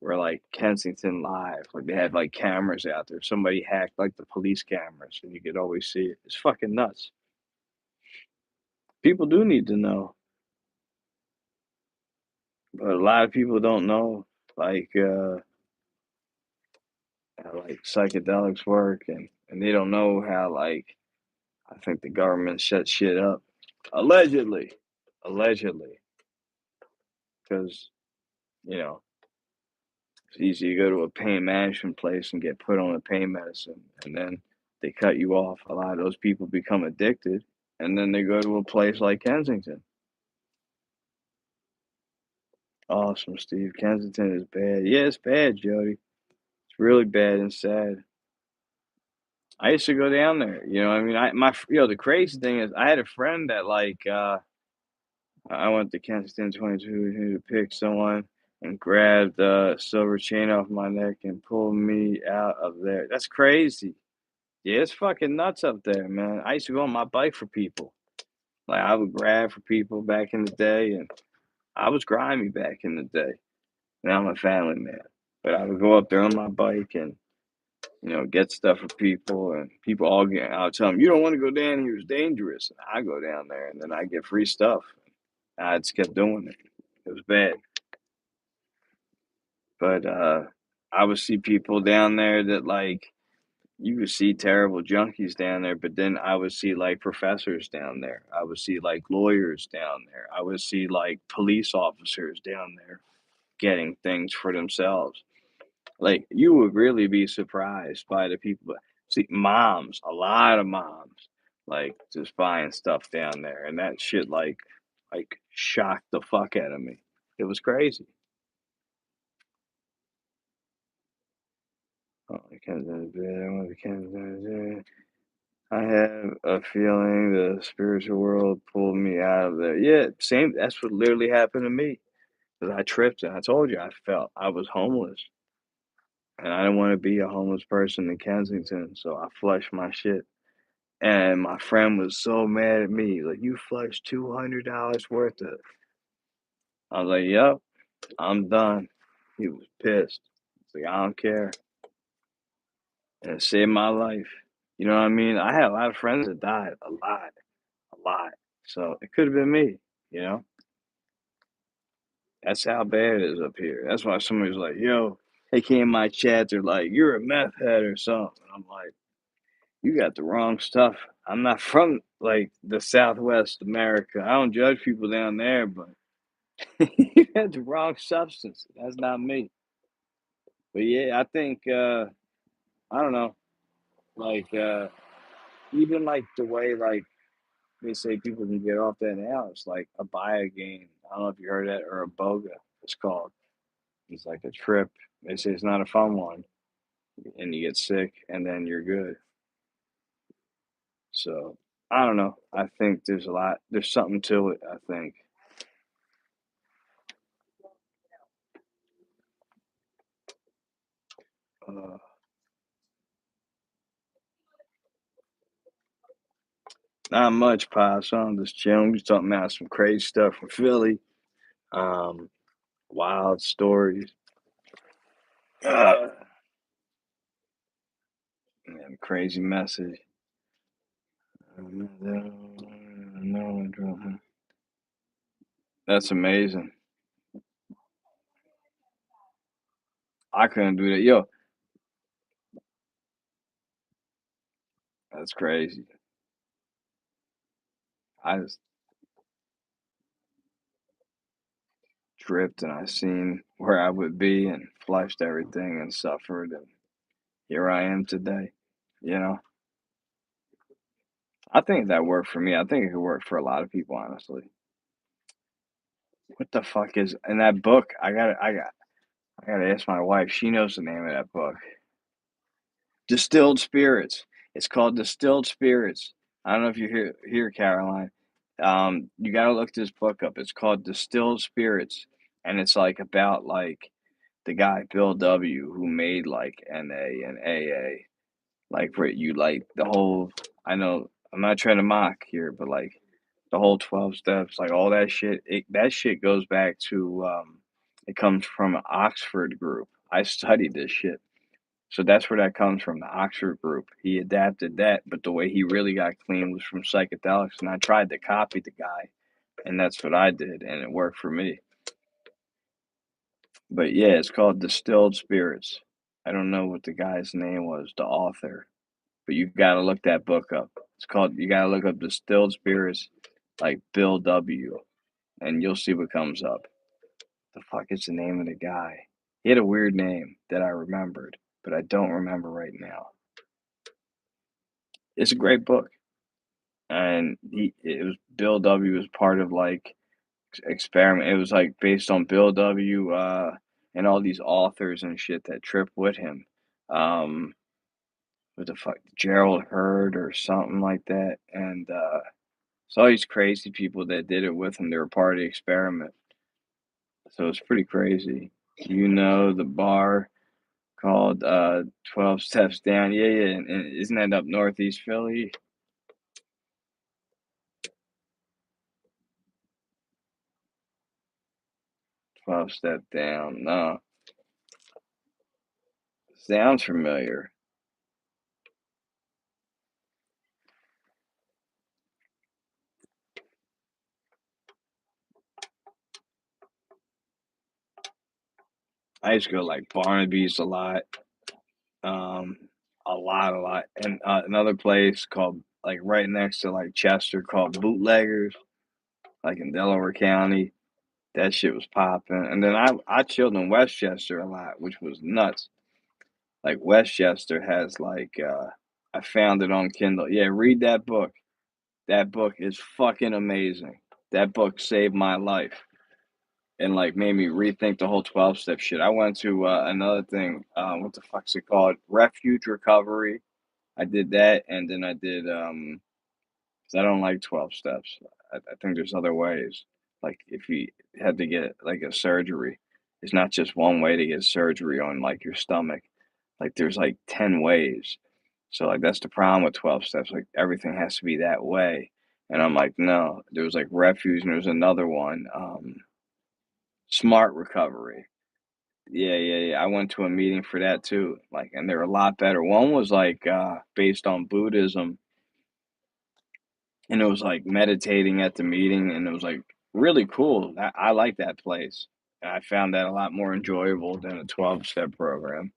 where like Kensington Live, like they had like cameras out there. Somebody hacked like the police cameras and you could always see it. It's fucking nuts. People do need to know. But a lot of people don't know like how like psychedelics work, and they don't know how like I think the government shut shit up allegedly, allegedly, because you know It's easy to go to a pain management place and get put on a pain medicine, and then they cut you off. A lot of those people become addicted, and then they go to a place like Kensington. Awesome, Steve. Kensington is bad. Yeah, it's bad, Jody. It's really bad and sad. I used to go down there. I mean, the crazy thing is, I had a friend that I went to Kensington 22 to pick someone and grabbed the silver chain off my neck and pulled me out of there. That's crazy. Yeah, it's fucking nuts up there, man. I used to go on my bike for people. Like I would grab for people back in the day, and I was grimy back in the day. Now I'm a family man, but I would go up there on my bike and get stuff for people, and people all get. I'll tell them, you don't want to go down here; it's dangerous. And I go down there, and then I get free stuff. I just kept doing it. It was bad, but I would see people down there that you would see terrible junkies down there, but then I would see like professors down there. I would see like lawyers down there. I would see like police officers down there getting things for themselves. Like you would really be surprised by the people. See, moms, a lot of moms, like just buying stuff down there, and that shit like shocked the fuck out of me. It was crazy. Oh, I can't do it. I want to can't do it. I have a feeling the spiritual world pulled me out of there. Yeah, same. That's what literally happened to me. Cause I tripped and I told you I felt I was homeless and I didn't want to be a homeless person in Kensington, so I flushed my shit. And my friend was so mad at me, like you flushed $200 worth of. I was like, "Yep, I'm done." He was pissed. He's like, "I don't care," and it saved my life. You know what I mean? I had a lot of friends that died, a lot. So it could have been me. You know. That's how bad it is up here. That's why somebody's like, "Yo," they came in my chat. They're like, "You're a meth head or something." I'm like, "You got the wrong stuff." I'm not from like the Southwest America. I don't judge people down there, but you had the wrong substance. That's not me. But yeah, I think I don't know, like even like the way like they say people can get off that now. It's like a Ibogaine. I don't know if you heard that or a boga. It's called. It's like a trip. They say it's not a fun one, and you get sick, and then you're good. So I don't know. I think there's a lot. There's something to it. I think. Uh, Not much, Pops. I'm just chilling. We talking about some crazy stuff from Philly. Um, Wild stories. Uh, and crazy message. That's amazing. I couldn't do that. Yo, that's crazy. I just tripped and I seen where I would be and flushed everything and suffered, and here I am today. You know, I think that worked for me. I think it could work for a lot of people, honestly. What the fuck is in that book? I gotta ask my wife. She knows the name of that book. Distilled Spirits. It's called Distilled Spirits. I don't know if you hear Caroline. You gotta look this book up. It's called Distilled Spirits, and it's like about like the guy Bill W. who made like NA and AA. Like where you like the whole. I know I'm not trying to mock here, but like the whole 12 steps, like all that shit. That shit goes back to. It comes from an Oxford group. I studied this shit. So that's where that comes from, the Oxford group. He adapted that, but the way he really got clean was from psychedelics. And I tried to copy the guy, and that's what I did, and it worked for me. But yeah, it's called Distilled Spirits. I don't know what the guy's name was, the author, but you gotta look that book up. You gotta look up Distilled Spirits, like Bill W., and you'll see what comes up. The fuck is the name of the guy? He had a weird name that I remembered, but I don't remember right now. It's a great book, and it was Bill W. was part of like experiment. It was like based on Bill W. And all these authors and shit that trip with him. Um, what the fuck, Gerald Hurd or something like that, and it's all these crazy people that did it with him. They were part of the experiment, so it's pretty crazy. You know the bar called 12 Steps Down. Yeah, yeah, and isn't that up northeast Philly? 12 Step Down. No, sounds familiar. I used to go like Barnaby's a lot. Um, a lot. And another place called like right next to like Chester called Bootleggers, like in Delaware County. That shit was popping. And then I chilled in Westchester a lot, which was nuts. Like Westchester has like I found it on Kindle. Yeah, read that book. That book is fucking amazing. That book saved my life and like made me rethink the whole 12 step shit. I went to another thing, what the fuck's it called? Refuge Recovery. I did that and then I did 'cause I don't like 12 steps. I think there's other ways. Like if you had to get like a surgery, it's not just one way to get surgery on like your stomach. Like there's like 10 ways. So like that's the problem with 12 steps. Like everything has to be that way. And I'm like, no, there was like refuge and there's another one, smart recovery. Yeah, yeah, yeah. I went to a meeting for that too. Like, and they're a lot better. One was like based on Buddhism and it was like meditating at the meeting and it was like really cool. I like that place. I found that a lot more enjoyable than a 12 step program.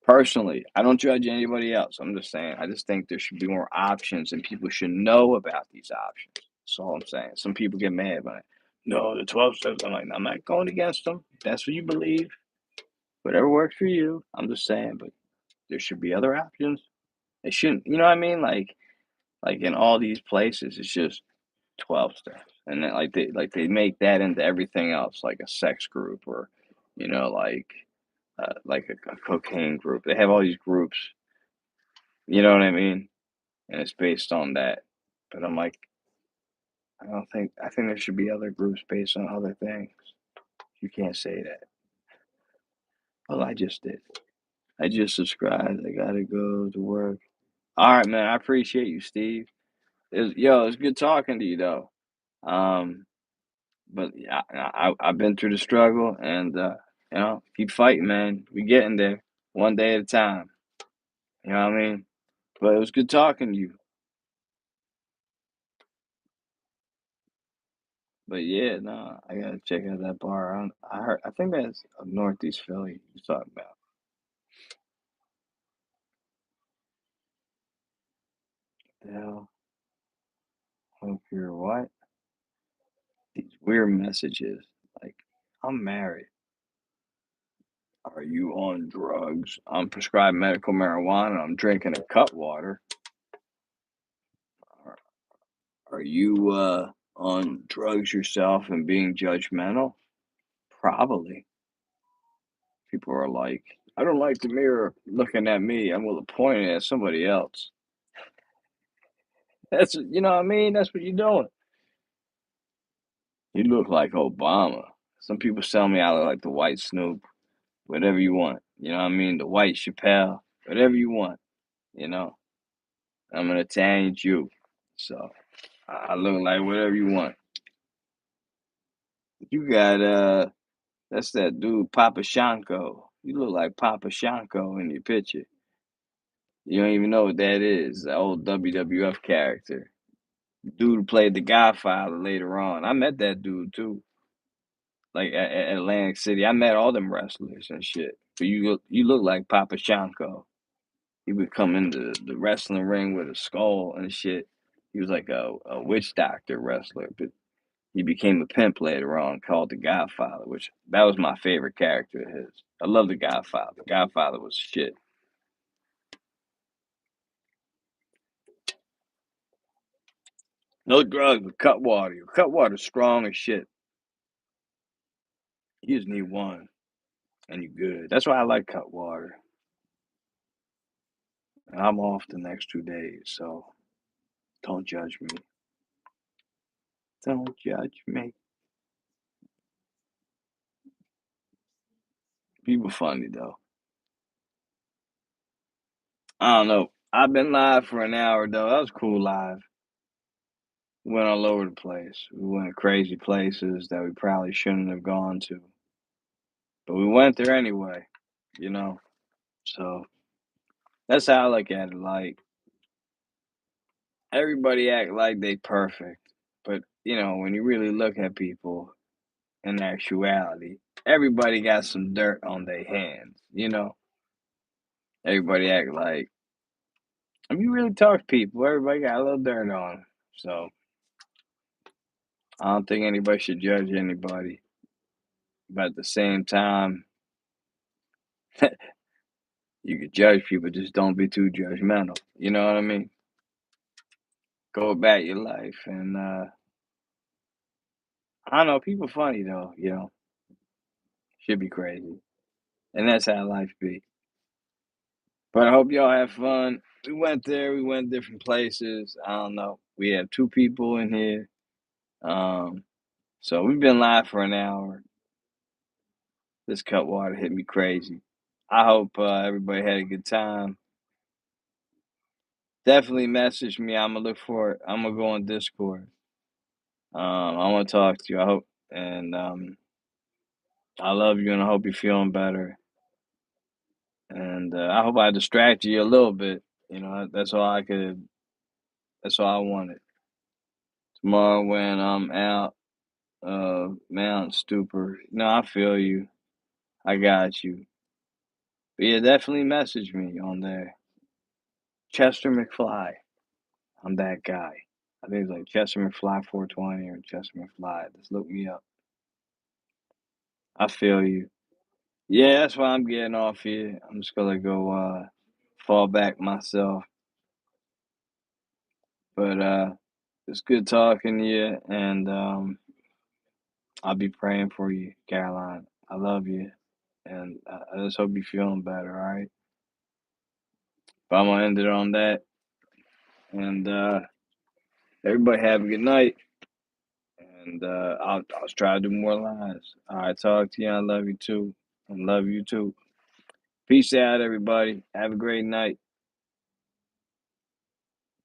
Personally, I don't judge anybody else. I'm just saying, I just think there should be more options and people should know about these options. That's all I'm saying. Some people get mad by it. No, the 12 steps. I'm like, I'm not going against them. If that's what you believe. Whatever works for you. I'm just saying, but there should be other options. It shouldn't, you know what I mean? Like in all these places, it's just 12 steps. And then like they make that into everything else, like a sex group or, you know, like a cocaine group. They have all these groups, you know what I mean? And it's based on that. But I'm like, I think there should be other groups based on other things. You can't say that. Well, I just did. I just subscribed. I gotta go to work. All right, man. I appreciate you, Steve. It's good talking to you, though. Um, but yeah, I've been through the struggle, and you know, keep fighting, man. We getting there, one day at a time. You know what I mean? But it was good talking to you. But yeah, no, I gotta check out that bar. I heard, I think that's Northeast Philly. You talking about? The hell? Hope you're what? These weird messages. Like, I'm married. Are you on drugs? I'm prescribed medical marijuana. I'm drinking a cut water. Are, are you on drugs yourself and being judgmental? Probably. People are like, I don't like the mirror looking at me. I'm gonna point it at somebody else. That's you know what I mean. That's what you're doing. You look like Obama. Some people tell me I look like the white Snoop. Whatever you want. You know what I mean? The white Chappelle. Whatever you want. You know. I'm an Italian Jew, so I look like whatever you want. You got that's that dude Papa Shanko. You look like Papa Shanko in your picture. You don't even know what that is. The old WWF character. Dude who played the Godfather later on. I met that dude too. Like at Atlantic City. I met all them wrestlers and shit. But you look like Papa Shanko. He would come into the wrestling ring with a skull and shit. He was like a witch doctor wrestler, but he became a pimp later on called the Godfather, which that was my favorite character of his. I love The Godfather. Godfather was shit. No drugs, but cut water. Your cut water's strong as shit. You just need one, and you good. That's why I like cut water. And I'm off the next 2 days, so don't judge me. Don't judge me. People funny though. I don't know. I've been live for an hour though. That was cool live. We went all over the place. We went crazy places that we probably shouldn't have gone to, but we went there anyway. You know. So that's how I look at it. Like everybody act like they perfect, but when you really look at people in actuality, everybody got some dirt on their hands. Everybody act like if you really talk to people, everybody got a little dirt on 'em. So I don't think anybody should judge anybody, but at the same time, you could judge people, just don't be too judgmental. You know what I mean? Go about your life, and I don't know. People funny though. Should be crazy, and that's how life be. But I hope y'all have fun. We went there. We went different places. I don't know. We have two people in here. Um, so we've been live for an hour. This cut water hit me crazy. I hope everybody had a good time. Definitely message me. I'm gonna look for it. I'm gonna go on Discord. I want to talk to you. I hope, and I love you, and I hope you're feeling better. And I hope I distracted you a little bit. That's all I could. That's all I wanted. Tomorrow when I'm out Mount Stupor. No, I feel you. I got you. But yeah, definitely message me on there. Chester McFly. I'm that guy. I think it's like Chester McFly 420 or Chester McFly. Just look me up. I feel you. Yeah, that's why I'm getting off here. I'm just gonna go fall back myself. But it's good talking to you, and I'll be praying for you, Caroline. I love you, and I just hope you're feeling better. All right. But I'm gonna end it on that, and everybody have a good night. And I'll try to do more lives. All right, talk to you. I love you too, and love you too. Peace out, everybody. Have a great night.